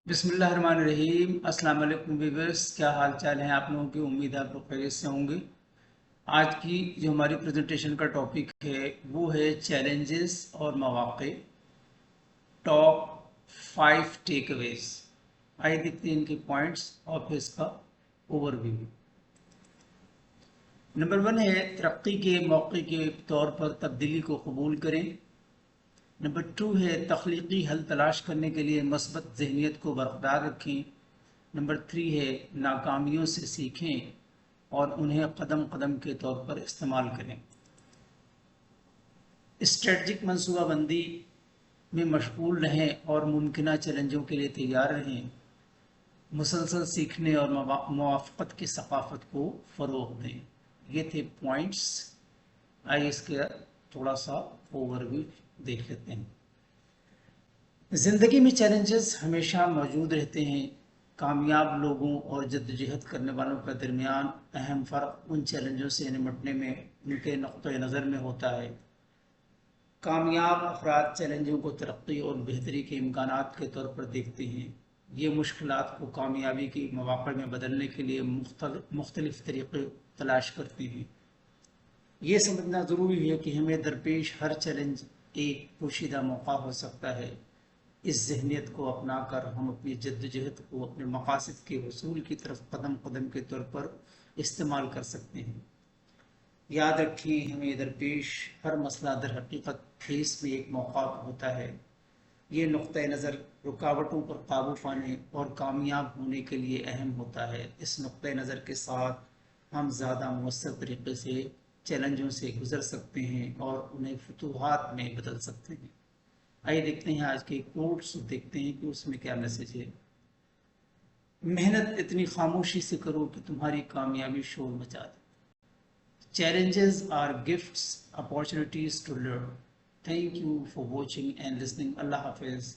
बिस्मिल्लाहिर्रहमानिर्रहीम। अस्सलाम वालेकुम व्यूअर्स, क्या हाल चाल है आप लोगों की। उम्मीद है आप लोग खैरियत से होंगे। आज की जो हमारी प्रेजेंटेशन का टॉपिक है वो है चैलेंजेस और मौक़े, टॉप 5 टेकअवेज। आइए देखते हैं इनके पॉइंट्स और फिर इसका ओवरव्यू। नंबर 1 है तरक्की के मौके के तौर पर तब्दीली को कबूल करें। नंबर 2 है तख्लीकी हल तलाश करने के लिए मस्बत जहनीत को बरकरार रखें। नंबर 3 है नाकामियों से सीखें और उन्हें कदम कदम के तौर पर इस्तेमाल करें। स्ट्रेटजिक मनसूबाबंदी में मशगूल रहें और मुमकिन चैलेंजों के लिए तैयार रहें। मुसलसल सीखने और मुवाफ़क़त की सकाफ़त को फ़रोग़ दें। ये थे पॉइंट्स। आइए इसके थोड़ा सा ओवरव्यू देख लेते हैं। ज़िंदगी में चैलेंजेस हमेशा मौजूद रहते हैं। कामयाब लोगों और जद्दोजहद करने वालों के दरमियान अहम फ़र्क उन चैलेंजों से निपटने में उनके नुक़्ते नज़र में होता है। कामयाब अफराद चैलेंजों को तरक्की और बेहतरी के इम्कानात के तौर पर देखते हैं। ये मुश्किलात को कामयाबी के मौक़े में बदलने के लिए मुख्तलिफ़ तरीक़े तलाश करते हैं। ये समझना ज़रूरी है कि हमें दरपेश हर चैलेंज एक पोशीदा मौका हो सकता है। इस ज़हनियत को अपना कर हम अपनी जद्दोजहद को अपने मकासद के वसूल की तरफ कदम कदम के तौर पर इस्तेमाल कर सकते हैं। याद रखें, हमें दरपेश हर मसला दर हकीकत फेस में एक मौका होता है। ये नुक़्ता नज़र रुकावटों पर काबू पाने और कामयाब होने के लिए अहम होता है। इस नुक़्ता नज़र के साथ हम ज़्यादा मौसर तरीक़े से चैलेंजों से गुज़र सकते हैं और उन्हें फतूहात में बदल सकते हैं। आइए देखते हैं आज के कोट्स, देखते हैं कि उसमें क्या मैसेज है। मेहनत इतनी खामोशी से करो कि तुम्हारी कामयाबी शोर मचा दे। Challenges are gifts, opportunities to learn. Thank you for watching and listening. Allah Hafiz.